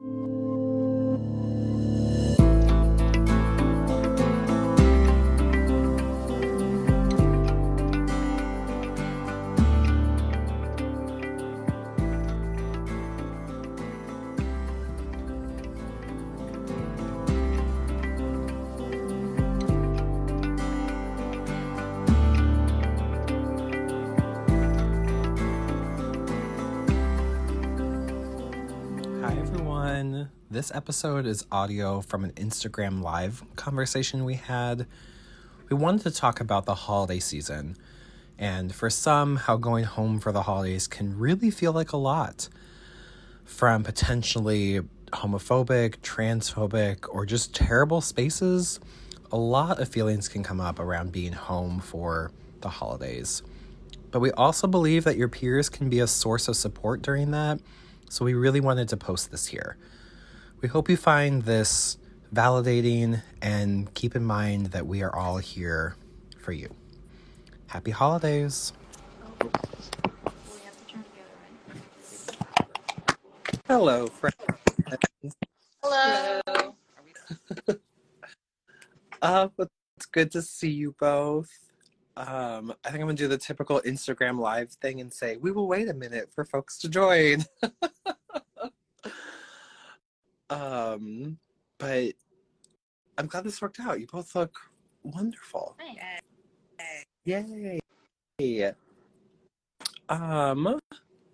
Hi everyone. This episode is audio from an Instagram live conversation we had. We wanted to talk about the holiday season, and for some, how going home for the holidays can really feel like a lot. From potentially homophobic, transphobic, or just terrible spaces, a lot of feelings can come up around being home for the holidays. But we also believe that your peers can be a source of support during that, so we really wanted to post this here. We hope you find this validating and keep in mind that we are all here for you. Happy holidays. We have to turn together, right? Hello, friends. Hello. It's good to see you both. I think I'm gonna do the typical Instagram live thing and say, we will wait a minute for folks to join. But I'm glad this worked out. You both look wonderful. Yay.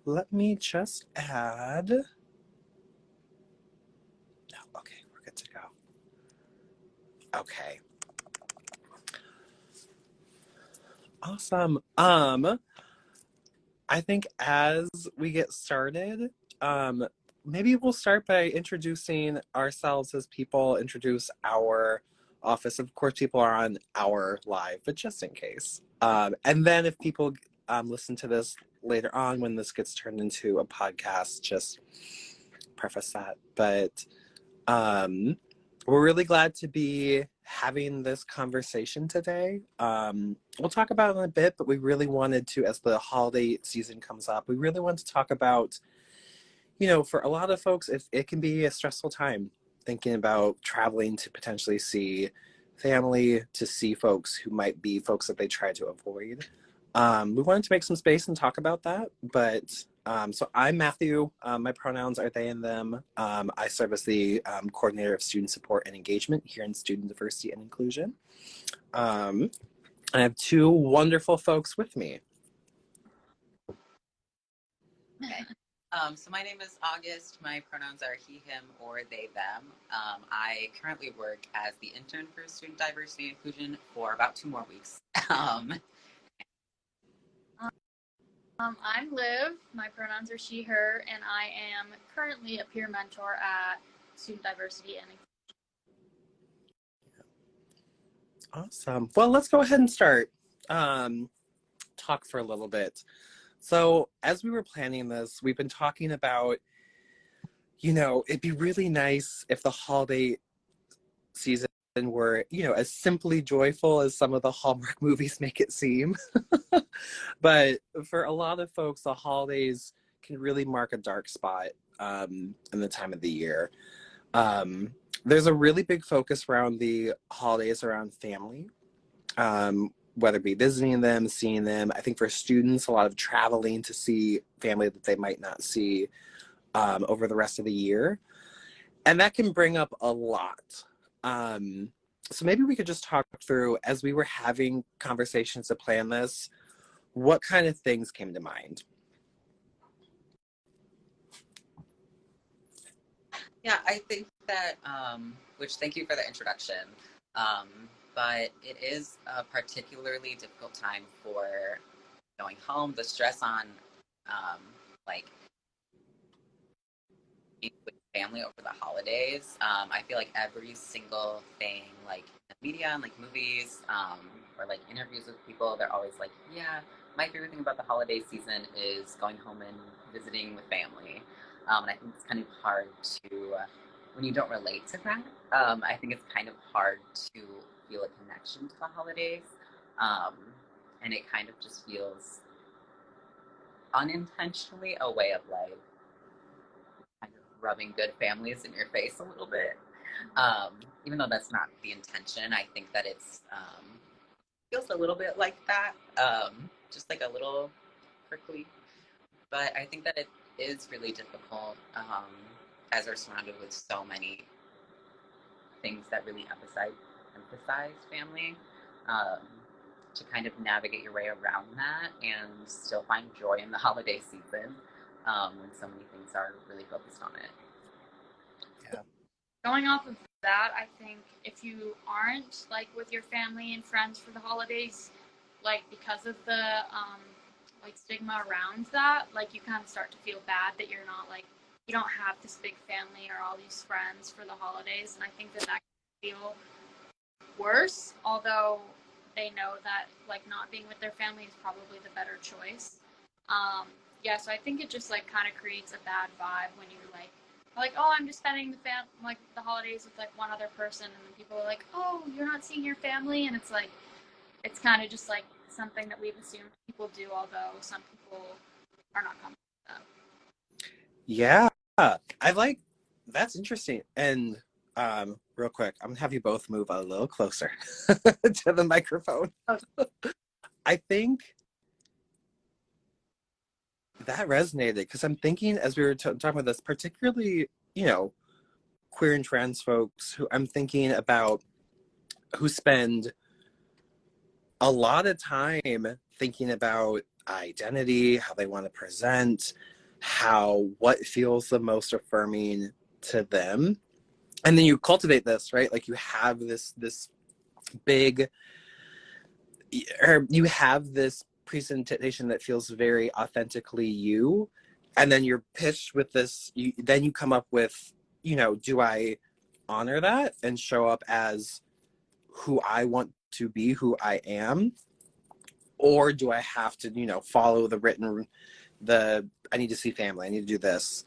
Let me just add. No, okay, we're good to go. Okay. Awesome. I think as we get started, maybe we'll start by introducing ourselves as people, introduce our office. Of course, people are on our live, but just in case. And then if people listen to this later on when this gets turned into a podcast, just preface that. But we're really glad to be having this conversation today. We'll talk about it in a bit, but we really wanted to, as the holiday season comes up, we really want to talk about, you know, for a lot of folks, it can be a stressful time thinking about traveling to potentially see family, to see folks who might be folks that they try to avoid. We wanted to make some space and talk about that, but so I'm Matthew. My pronouns are they and them. I serve as the coordinator of student support and engagement here in Student Diversity and Inclusion. I have two wonderful folks with me. Okay. So my name is August. My pronouns are he, him, or they, them. I currently work as the intern for Student Diversity and Inclusion for about 2 more weeks. I'm Liv. My pronouns are she, her, and I am currently a peer mentor at Student Diversity and Inclusion. Awesome. Well, let's go ahead and start. Talk for a little bit. So as we were planning this, we've been talking about, you know, it'd be really nice if the holiday season were, you know, as simply joyful as some of the Hallmark movies make it seem. But for a lot of folks, the holidays can really mark a dark spot in the time of the year. There's a really big focus around the holidays around family, whether it be visiting them, seeing them. I think for students, a lot of traveling to see family that they might not see over the rest of the year. And that can bring up a lot. So maybe we could just talk through, as we were having conversations to plan this, what kind of things came to mind? Yeah, I think that, which thank you for the introduction, but it is a particularly difficult time for going home. The stress on, like, being with family over the holidays. I feel like every single thing, like in the media and like movies, or like interviews with people, they're always like, yeah, my favorite thing about the holiday season is going home and visiting with family. And I think it's kind of hard to, when you don't relate to that, I think it's kind of hard to feel a connection to the holidays. And it kind of just feels unintentionally a way of like kind of rubbing good families in your face a little bit. Even though that's not the intention, I think that it's feels a little bit like that, just like a little prickly. But I think that it is really difficult as we're surrounded with so many things that really emphasize family, um, to kind of navigate your way around that and still find joy in the holiday season, when so many things are really focused on it. Yeah. Going off of that, I think if you aren't like with your family and friends for the holidays, like because of the like stigma around that, like you kind of start to feel bad that you're not like you don't have this big family or all these friends for the holidays, and I think that can feel worse. Although they know that like not being with their family is probably the better choice. Yeah, so I think it just like kind of creates a bad vibe when you're like, oh, I'm just spending the holidays with like one other person, and then people are like, oh, you're not seeing your family, and it's like it's kind of just like something that we've assumed people do, although some people are not comfortable with that. Yeah, I like that's interesting. And real quick, I'm gonna have you both move a little closer to the microphone. I think that resonated because I'm thinking as we were talking about this, particularly, you know, queer and trans folks who I'm thinking about who spend a lot of time thinking about identity, how they want to present, what feels the most affirming to them. And then you cultivate this, right? Like you have this big, or you have this presentation that feels very authentically you, and then you're pitched with this, then you come up with, do I honor that and show up as who I want to be, who I am, or do I have to, follow I need to see family, I need to do this.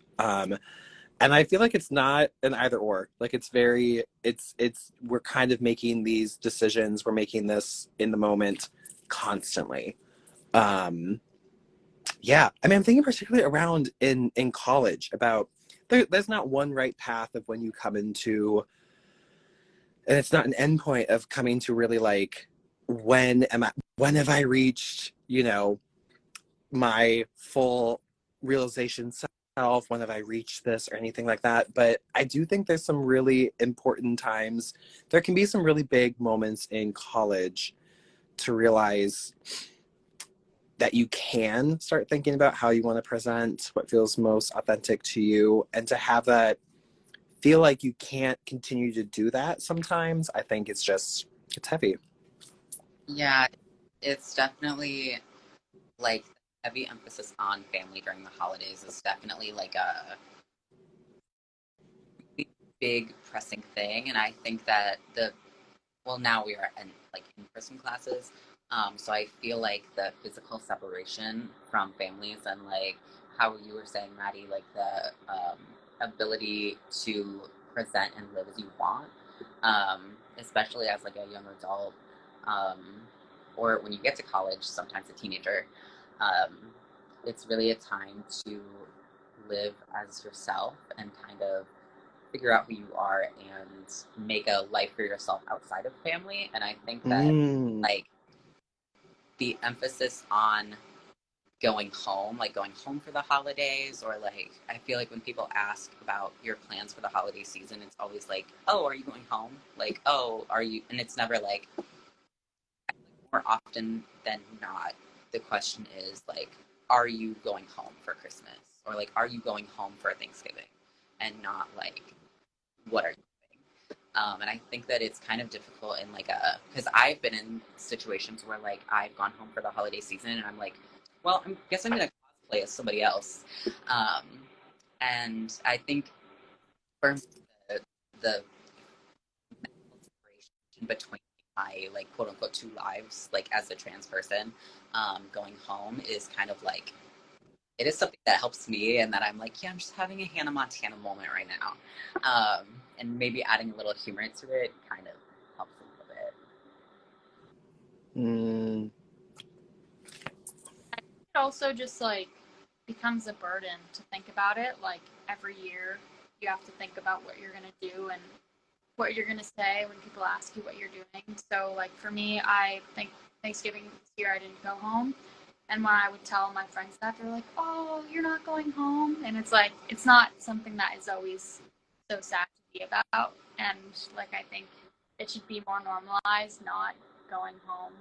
And I feel like it's not an either or. Like we're kind of making these decisions. We're making this in the moment constantly. Yeah. I mean, I'm thinking particularly around in college about there's not one right path of when you come into, and it's not an endpoint of coming to really like, when have I reached, my full realization self, when have I reached this or anything like that. But I do think there's some really important times. There can be some really big moments in college to realize that you can start thinking about how you want to present, what feels most authentic to you, and to have that feel like you can't continue to do that sometimes. I think it's heavy. Yeah, it's definitely like heavy emphasis on family during the holidays is definitely like a big pressing thing. And I think that now we are in person classes, so I feel like the physical separation from families and like how you were saying, Maddie, like the ability to present and live as you want, especially as like a young adult, um, or when you get to college, sometimes a teenager. Um, it's really a time to live as yourself and kind of figure out who you are and make a life for yourself outside of family. And I think that like the emphasis on going home for the holidays, or like I feel like when people ask about your plans for the holiday season, it's always like, oh, are you going home? Like, oh, are you? And it's never like, more often than not, the question is like, are you going home for Christmas? Or like, are you going home for Thanksgiving? And not like, what are you doing? And I think that it's kind of difficult in like because I've been in situations where like I've gone home for the holiday season and I'm like, well, I guess I'm gonna cosplay as somebody else. And I think for the separation between my like quote unquote two lives, like as a trans person, going home is kind of like, it is something that helps me, and that I'm like, yeah, I'm just having a Hannah Montana moment right now. And maybe adding a little humor to it kind of helps a little bit. It also just like becomes a burden to think about it like every year, you have to think about what you're going to do and what you're going to say when people ask you what you're doing. So, like, for me, I think Thanksgiving this year I didn't go home. And when I would tell my friends that, they're like, oh, you're not going home. And it's like, it's not something that is always so sad to be about. And, like, I think it should be more normalized, not going home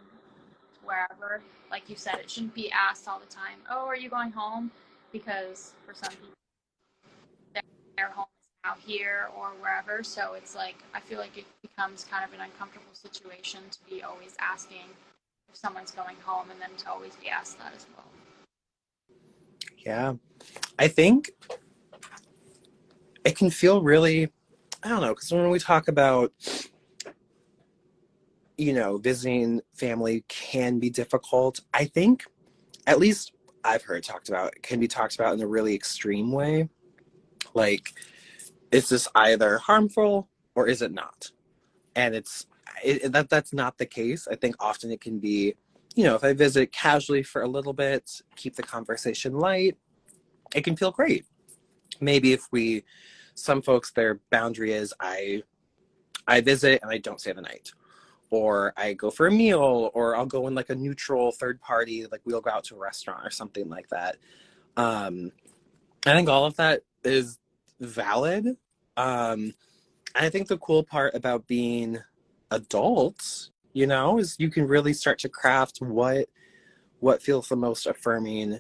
wherever. Like you said, it shouldn't be asked all the time, oh, are you going home? Because for some people, their home is now here or wherever. So it's like, I feel like it becomes kind of an uncomfortable situation to be always asking if someone's going home and then to always be asked that as well. Yeah. I think it can feel really, I don't know, because when we talk about, visiting family can be difficult. I think, at least I've heard talked about, it can be talked about in a really extreme way. Like, is this either harmful or is it not? And that's not the case. I think often it can be, if I visit casually for a little bit, keep the conversation light, it can feel great. Maybe some folks, their boundary is I visit and I don't stay the night, or I go for a meal, or I'll go in like a neutral third party, like we'll go out to a restaurant or something like that. I think all of that is valid. I think the cool part about being adults, is you can really start to craft what feels the most affirming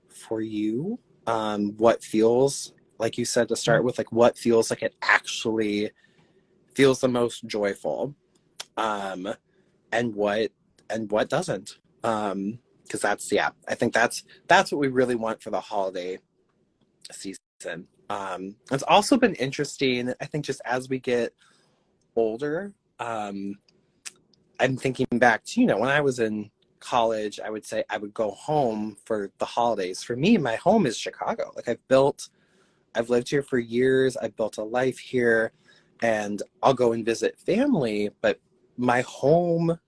for you. What feels, like you said to start with, like what feels like it actually feels the most joyful, and what doesn't. Because I think that's what we really want for the holiday season. It's also been interesting, I think, just as we get older. I'm thinking back to, when I was in college, I would say I would go home for the holidays. For me, my home is Chicago. Like I've lived here for years. I've built a life here, and I'll go and visit family, but my home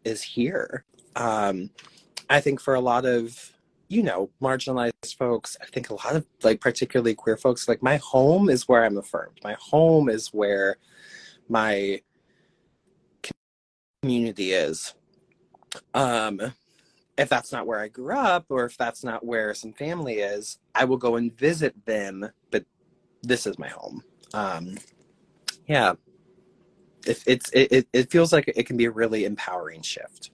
is here. I think for a lot of, marginalized folks, I think a lot of, like, particularly queer folks, like, my home is where I'm affirmed. My home is where my community is. If that's not where I grew up, or if that's not where some family is, I will go and visit them, but this is my home. Yeah. If it feels like it can be a really empowering shift.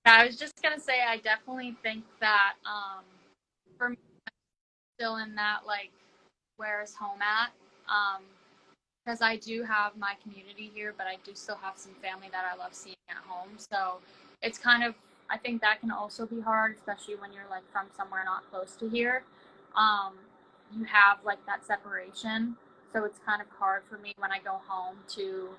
I was just gonna say, I definitely think that for me, I'm still in that, like, where is home at? Because I do have my community here, but I do still have some family that I love seeing at home. So it's kind of, I think that can also be hard, especially when you're like from somewhere not close to here. Um, you have like that separation, so it's kind of hard for me when I go home to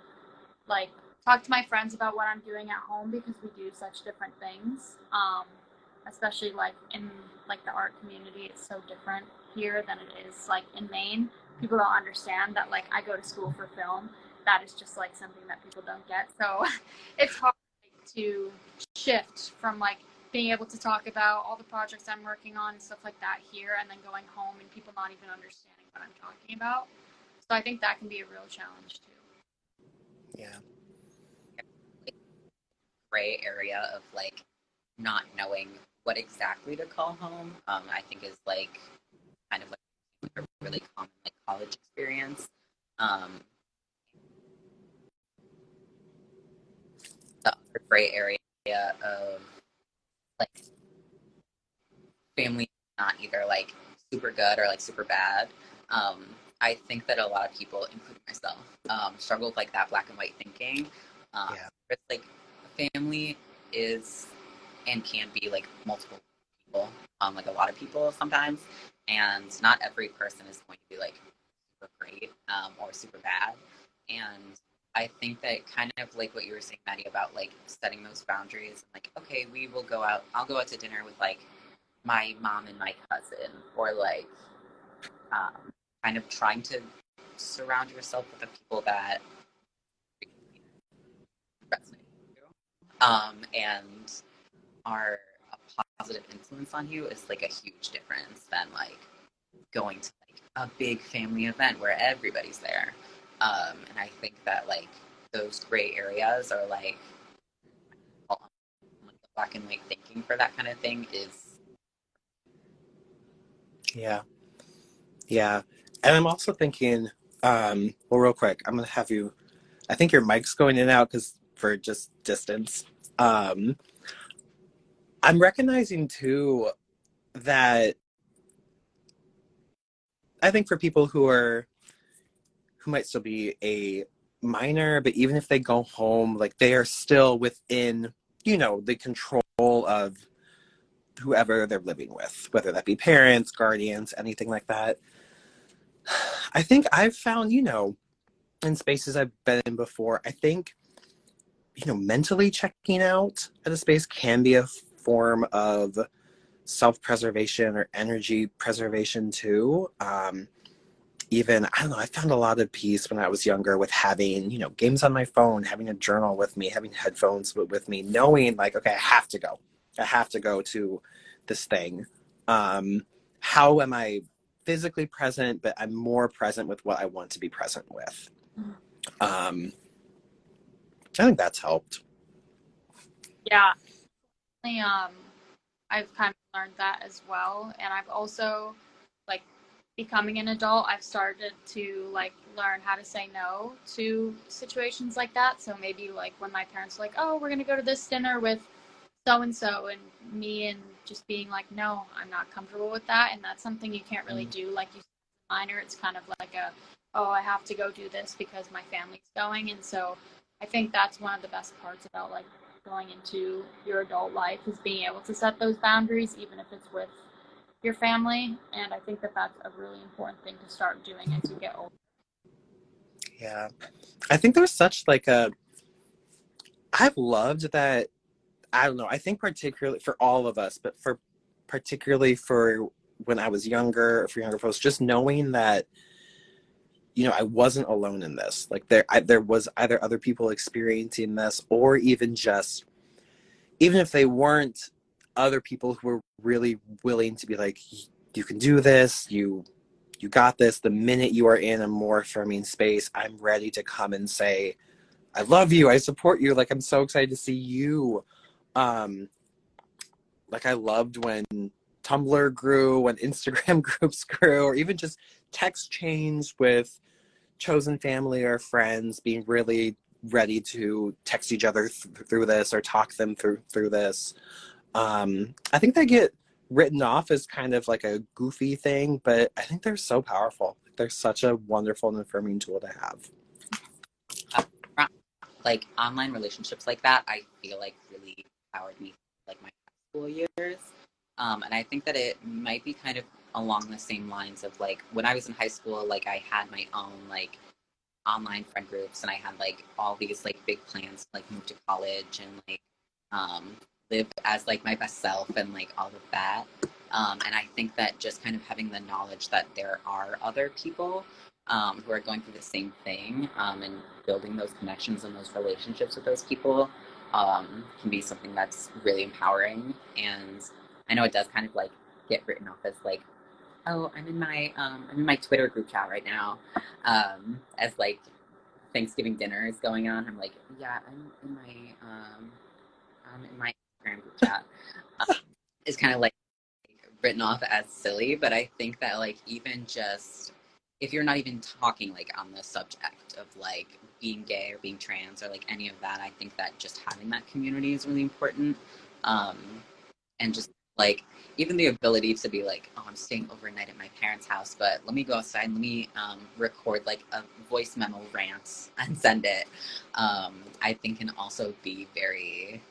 like talk to my friends about what I'm doing at home because we do such different things. Especially like in like the art community, it's so different here than it is like in Maine. People don't understand that like I go to school for film. That is just like something that people don't get. So it's hard to shift from like being able to talk about all the projects I'm working on and stuff like that here, and then going home and people not even understanding what I'm talking about. So I think that can be a real challenge too. Yeah. Gray area of like not knowing what exactly to call home, I think is like kind of like a really common like college experience. The other gray area of like family not either like super good or like super bad. I think that a lot of people, including myself, struggle with like that black and white thinking. Yeah. It's like family is and can be like multiple people, like a lot of people sometimes, and not every person is going to be like super great or super bad. And I think that kind of like what you were saying, Maddie, about like setting those boundaries, like okay, we will go out. I'll go out to dinner with like my mom and my cousin, or like kind of trying to surround yourself with the people that resonate with you, and are a positive influence on you is like a huge difference than like going to like a big family event where everybody's there. And I think that like those gray areas are like black and white thinking for that kind of thing is. Yeah. Yeah. And I'm also thinking, well, real quick, I'm going to have you, I think your mic's going in and out because for just distance. I'm recognizing too that I think for people who might still be a minor, but even if they go home, like they are still within, the control of whoever they're living with, whether that be parents, guardians, anything like that. I think I've found, in spaces I've been in before, I think, mentally checking out at a space can be a form of self-preservation or energy preservation too. Even, I don't know, I found a lot of peace when I was younger with having, games on my phone, having a journal with me, having headphones with me, knowing like, okay, I have to go. I have to go to this thing. How am I physically present, but I'm more present with what I want to be present with? I think that's helped. Yeah. I've kind of learned that as well. And I've also, like, becoming an adult, I've started to, like, learn how to say no to situations like that. So maybe, like, when my parents are like, oh, we're going to go to this dinner with so-and-so, and me and just being like, no, I'm not comfortable with that. And that's something you can't really do. Like, you minor, it's kind of like oh, I have to go do this because my family's going. And so I think that's one of the best parts about, like, going into your adult life is being able to set those boundaries, even if it's with your family. And I think that that's a really important thing to start doing as you get older. Yeah. I think there's such I've loved that, I don't know, I think particularly for all of us, but particularly for when I was younger, for younger folks, just knowing that, I wasn't alone in this. Like there was either other people experiencing this, or even if they weren't, other people who were really willing to be like, you can do this, you got this. The minute you are in a more affirming space, I'm ready to come and say, I love you, I support you, like I'm so excited to see you. Like I loved when Tumblr grew, when Instagram groups grew, or even just text chains with chosen family or friends being really ready to text each other through this or talk them through this. I think they get written off as kind of like a goofy thing, but I think they're so powerful. They're such a wonderful and affirming tool to have. Like online relationships like that, I feel like really powered me like my high school years. And I think that it might be kind of along the same lines of like when I was in high school, like I had my own like online friend groups, and I had like all these like big plans to like move to college and like live as like my best self and like all of that. And I think that just kind of having the knowledge that there are other people who are going through the same thing, and building those connections and those relationships with those people can be something that's really empowering. And I know it does kind of like get written off as like, oh, I'm in my Twitter group chat right now, as like Thanksgiving dinner is going on. I'm like, yeah, I'm in my Instagram group chat. It's kind of like written off as silly, but I think that like even just if you're not even talking like on the subject of like being gay or being trans or like any of that, I think that just having that community is really important. And just like even the ability to be like, oh, I'm staying overnight at my parents' house, but let me go outside and let me record like a voice memo rant and send it. I think can also be very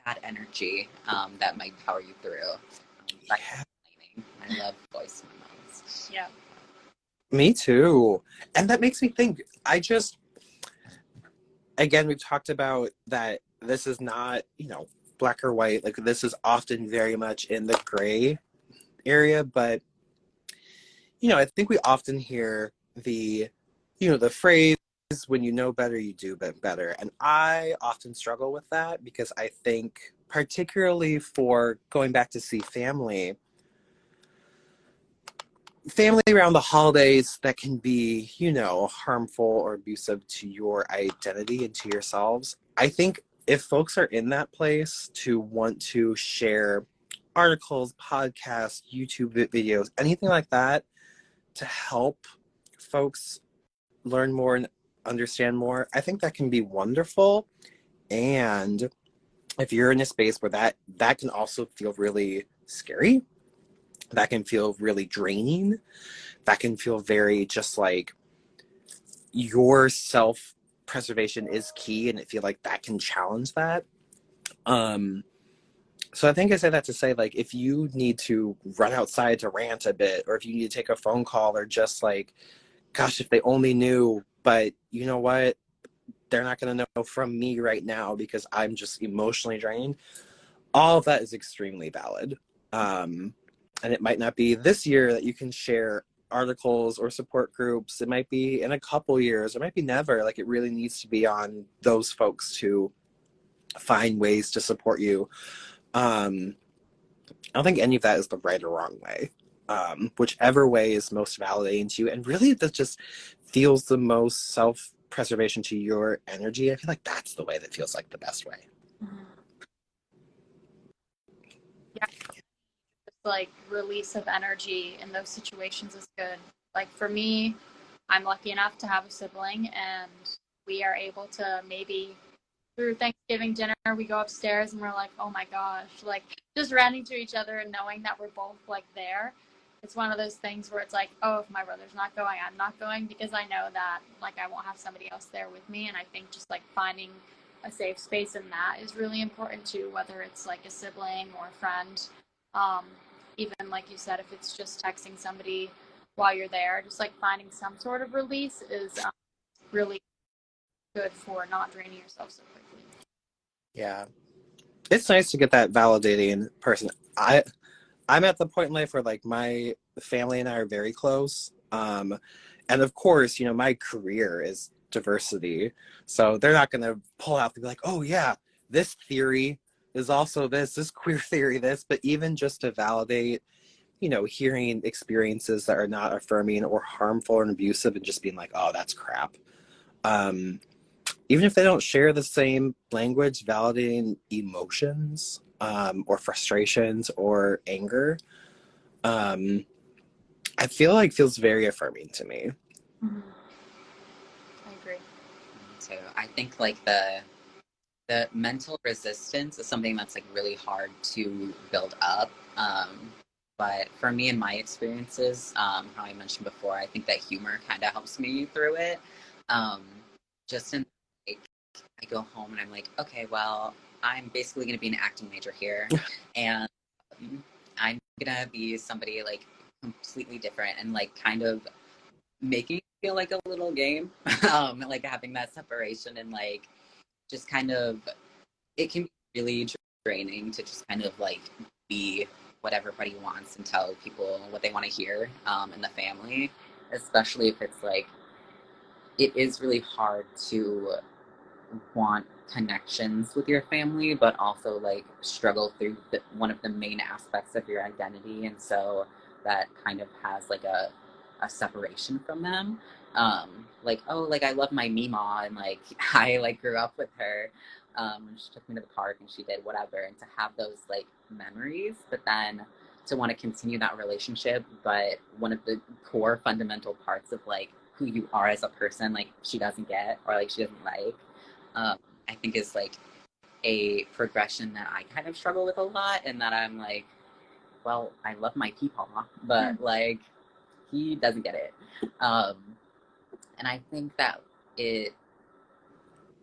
bad energy that might power you through. Yeah. I love voice memos. Yeah. Me too. And that makes me think, again, we've talked about that this is not, black or white. Like this is often very much in the gray area, but, I think we often hear the phrase when you know better, you do better. And I often struggle with that because I think, particularly for going back to see family around the holidays that can be, you know, harmful or abusive to your identity and to yourselves. I think if folks are in that place to want to share articles, podcasts, YouTube videos, anything like that to help folks learn more and understand more, I think that can be wonderful. And if you're in a space where that can also feel really scary, that can feel really draining, that can feel very just like your self preservation is key, and I feel like that can challenge that. So I think I say that to say, like, if you need to run outside to rant a bit, or if you need to take a phone call, or just like, gosh, if they only knew, but you know what, they're not going to know from me right now because I'm just emotionally drained. All of that is extremely valid. And it might not be this year that you can share articles or support groups. It might be in a couple years. It might be never. Like, it really needs to be on those folks to find ways to support you. I don't think any of that is the right or wrong way. Whichever way is most validating to you, and really that just feels the most self-preservation to your energy. I feel like that's the way that feels like the best way. Mm-hmm. Yeah, just like release of energy in those situations is good. Like for me, I'm lucky enough to have a sibling, and we are able to maybe through Thanksgiving dinner, we go upstairs and we're like, oh my gosh, like just ranting to each other and knowing that we're both like there. It's one of those things where it's like, oh, if my brother's not going, I'm not going, because I know that like I won't have somebody else there with me. And I think just like finding a safe space in that is really important too, whether it's like a sibling or a friend. Um, Even like you said, if it's just texting somebody while you're there, just like finding some sort of release is really good for not draining yourself so quickly. Yeah. It's nice to get that validating person. I'm at the point in life where like my family and I are very close. And of course, you know, my career is diversity. So they're not gonna pull out and be like, oh yeah, this theory is also this queer theory, this, but even just to validate, you know, hearing experiences that are not affirming or harmful and abusive and just being like, oh, that's crap. Even if they don't share the same language, validating emotions or frustrations or anger, I feel like feels very affirming to me. Mm-hmm. I agree. So I think like the mental resistance is something that's like really hard to build up. But for me and my experiences, how I mentioned before, I think that humor kind of helps me through it. Just in like, I go home and I'm like, okay, well, I'm basically going to be an acting major here, and I'm gonna be somebody like completely different and like kind of making it feel like a little game. Like having that separation and like just kind of, it can be really draining to just kind of like be what everybody wants and tell people what they want to hear in the family, especially if it's like, it is really hard to want connections with your family, but also like struggle through one of the main aspects of your identity. And so that kind of has like a separation from them. Like, oh, like I love my Mima and like I like grew up with her. She took me to the park and she did whatever. And to have those like memories, but then to want to continue that relationship, but one of the core fundamental parts of like who you are as a person, like she doesn't get or like she doesn't like, I think is like a progression that I kind of struggle with a lot, and that I'm like, well, I love my people, but like he doesn't get it. And I think that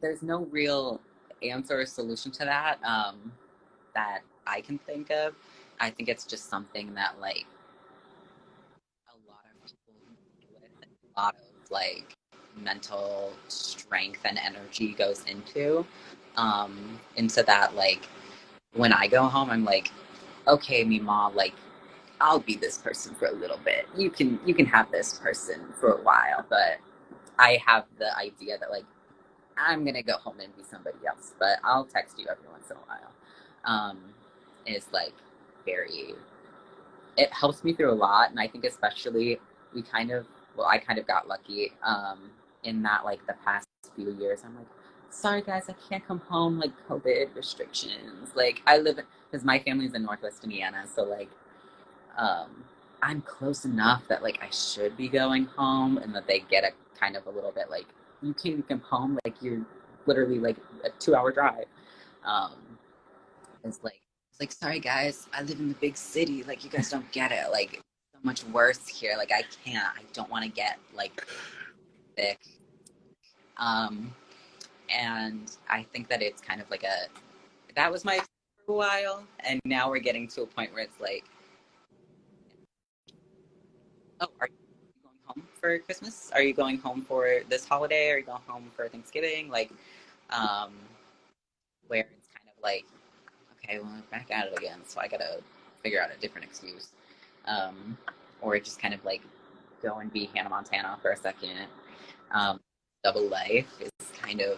there's no real answer or solution to that that I can think of. I think it's just something that like a lot of people deal with, and a lot of like mental strength and energy goes into that. Like when I go home, I'm like, okay, Mima, like I'll be this person for a little bit. You can have this person for a while, but I have the idea that like I'm gonna go home and be somebody else, but I'll text you every once in a while. Um, is like very. It helps me through a lot, and I think especially we kind of I kind of got lucky in that like the past few years. I'm like, sorry guys, I can't come home, like COVID restrictions. Like I live because my family's in Northwest Indiana, so like um, I'm close enough that like I should be going home, and that they get a kind of a little bit like you can't come home, like you're literally like a 2 hour drive. Um, it's like sorry guys, I live in the big city, like you guys don't get it, like so much worse here, like I don't want to get like sick. Um, and I think that it's kind of like a that was my for a while, and now we're getting to a point where it's like, oh, are you going home for Christmas? Are you going home for this holiday? Are you going home for Thanksgiving? Like, um, where it's kind of like, okay, well, I'm back at it again, so I gotta figure out a different excuse. Um, or just kind of like go and be Hannah Montana for a second. Um, Double life is kind of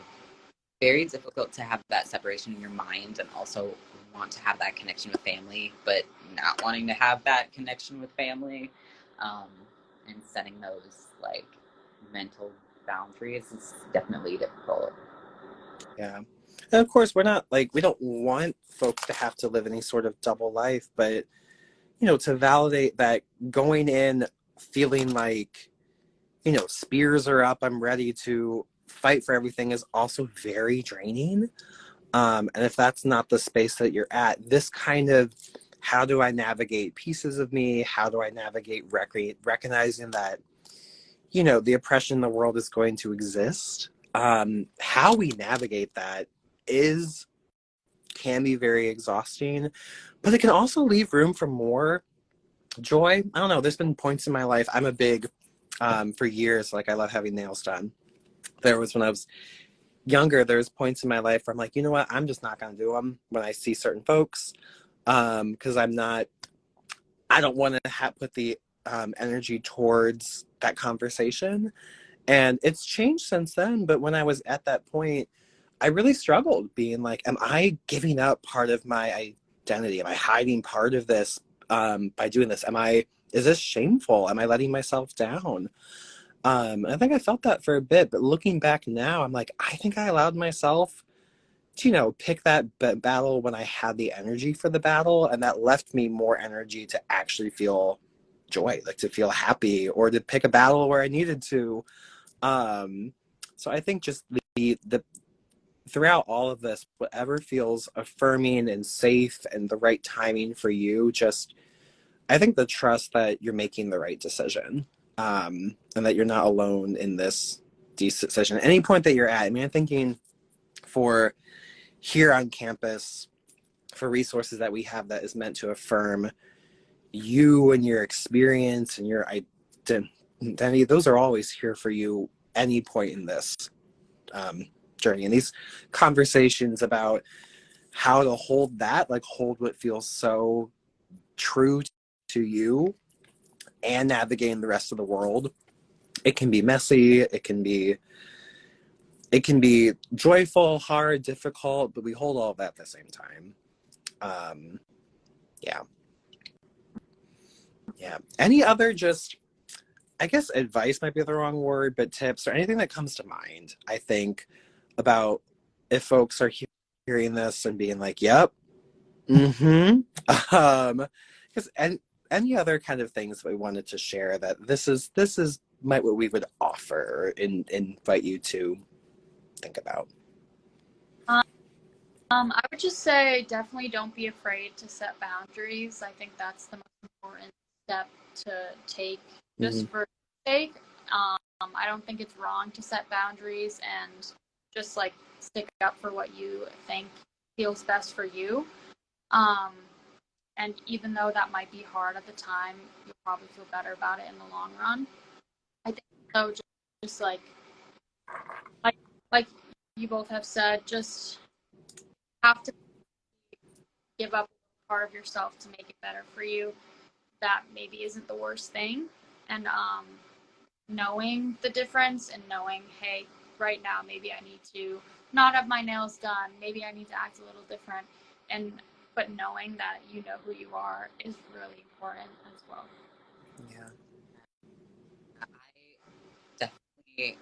very difficult to have that separation in your mind and also want to have that connection with family, but not wanting to have that connection with family. Um, and setting those like mental boundaries is definitely difficult. Yeah. And of course, we're not like, we don't want folks to have to live any sort of double life, but, to validate that going in feeling like, spears are up, I'm ready to fight for everything is also very draining. And if that's not the space that you're at, this kind of how do I navigate pieces of me? How do I navigate recognizing that, the oppression in the world is going to exist? How we navigate that is can be very exhausting, but it can also leave room for more joy. I don't know. There's been points in my life. I'm a big, for years, like I love having nails done. There was when I was younger, there's points in my life where I'm like, you know what? I'm just not going to do them when I see certain folks. Because I don't want to put the energy towards that conversation. And it's changed since then. But when I was at that point, I really struggled being like, am I giving up part of my identity? Am I hiding part of this by doing this? Is this shameful? Am I letting myself down? I think I felt that for a bit, but looking back now, I'm like, I think I allowed myself to, pick that battle when I had the energy for the battle, and that left me more energy to actually feel joy, like to feel happy, or to pick a battle where I needed to. So I think just the throughout all of this, whatever feels affirming and safe and the right timing for you, just I think the trust that you're making the right decision, and that you're not alone in this decision. At any point that you're at, I mean, I'm thinking for here on campus, for resources that we have that is meant to affirm you and your experience and your identity, those are always here for you any point in this journey. And these conversations about how to hold that, like hold what feels so true to you and navigating the rest of the world. It can be messy, it can be joyful, hard, difficult, but we hold all of that at the same time. Um, yeah. Yeah. Any other just, I guess advice might be the wrong word, but tips or anything that comes to mind, I think, about if folks are hearing this and being like, yep, mm-hmm. Because and any other kind of things that we wanted to share that this is might what we would offer and invite you to think about. I would just say definitely don't be afraid to set boundaries. I think that's the most important step to take Mm-hmm. just for sake. I don't think it's wrong to set boundaries and just like stick up for what you think feels best for you. Um, and even though that might be hard at the time, you'll probably feel better about it in the long run. I think so. Just like like you both have said, just have to give up part of yourself to make it better for you. That maybe isn't the worst thing. And knowing the difference and knowing, hey, right now maybe I need to not have my nails done, maybe I need to act a little different, and but knowing that you know who you are is really important as well. Yeah. I definitely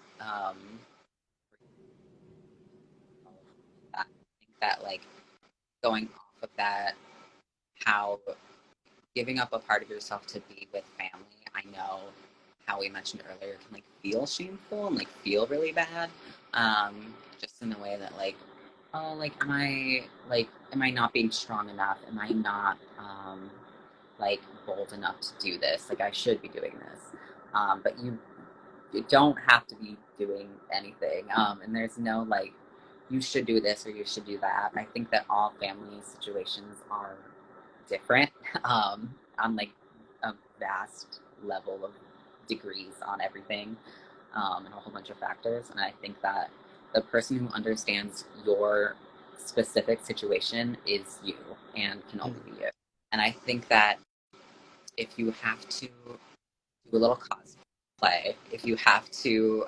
I think that like going off of that, how giving up a part of yourself to be with family, I know how we mentioned earlier can like feel shameful and like feel really bad. Just in the way that like, oh, like am I not being strong enough? Am I not like bold enough to do this? Like I should be doing this. But you don't have to be doing anything. And there's no like you should do this or you should do that. I think that all family situations are different on like a vast level of degrees on everything and a whole bunch of factors. And I think that the person who understands your specific situation is you and can only be you. And I think that if you have to do a little cosplay, if you have to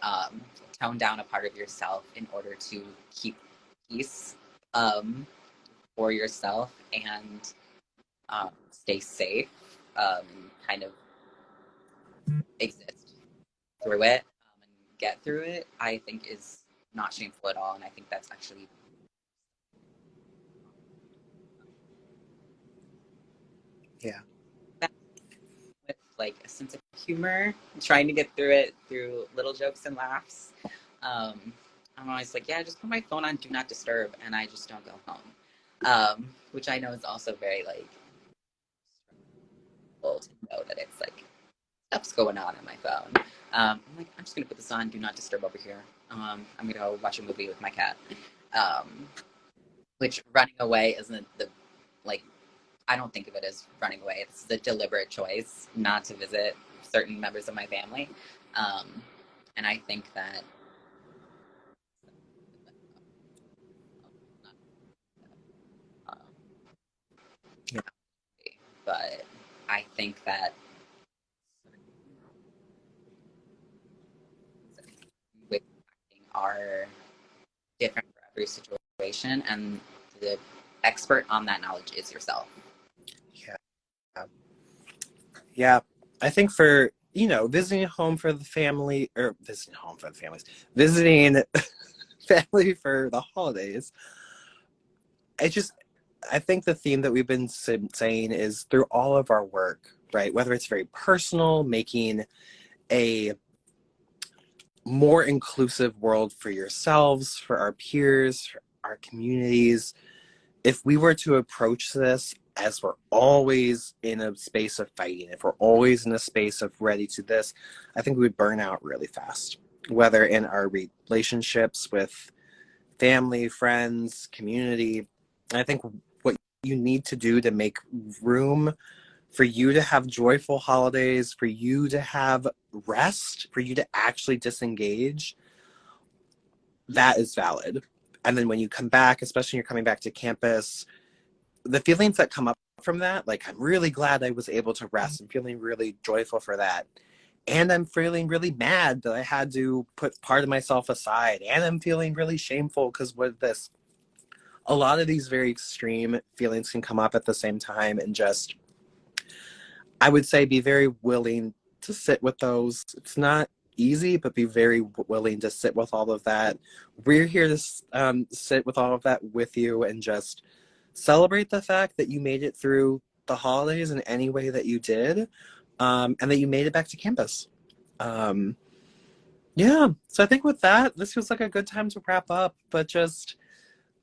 tone down a part of yourself in order to keep peace for yourself and stay safe, kind of exist through it and get through it, I think is not shameful at all. And I think that's actually with like a sense of humor, trying to get through it through little jokes and laughs. I'm always like, yeah, just put my phone on do not disturb, and I just don't go home. Which I know is also very like stressful to know that it's like stuff's going on my phone. I'm like, I'm just gonna put this on do not disturb over here. I'm gonna go watch a movie with my cat. Which running away isn't the like I don't think of it as running away. It's a deliberate choice not to visit certain members of my family. And I think that Yeah. but I think that with acting are different for every situation, and the expert on that knowledge is yourself. Yeah. I think for, visiting home for the family, or visiting home for the families, visiting family for the holidays, I think the theme that we've been saying is through all of our work, right? Whether it's very personal, making a more inclusive world for yourselves, for our peers, for our communities. If we were to approach this as we're always in a space of fighting, if we're always in a space of ready to this, I think we would burn out really fast, whether in our relationships with family, friends, community. I think what you need to do to make room for you to have joyful holidays, for you to have rest, for you to actually disengage, that is valid. And then when you come back, especially when you're coming back to campus, the feelings that come up from that, like, I'm really glad I was able to rest. I'm feeling really joyful for that. And I'm feeling really mad that I had to put part of myself aside. And I'm feeling really shameful because what this, a lot of these very extreme feelings can come up at the same time, and just, I would say, be very willing to sit with those. It's not easy, but be very willing to sit with all of that. We're here to sit with all of that with you and just celebrate the fact that you made it through the holidays in any way that you did, and that you made it back to campus. Yeah, so I think with that, this feels like a good time to wrap up, but just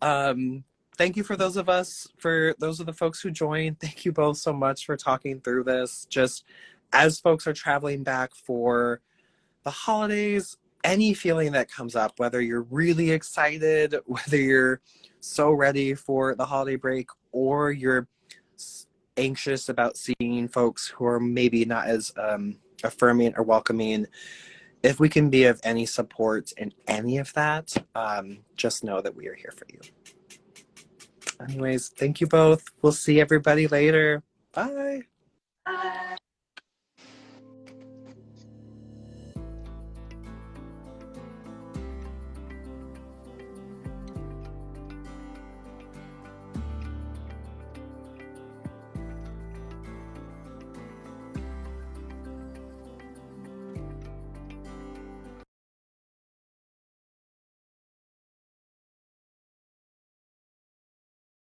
thank you for those of the folks who joined. Thank you both so much for talking through this. Just as folks are traveling back for the holidays, any feeling that comes up, whether you're really excited, whether you're so ready for the holiday break, or you're anxious about seeing folks who are maybe not as affirming or welcoming, if we can be of any support in any of that, just know that we are here for you. Anyways, thank you both. We'll see everybody later. Bye. Bye.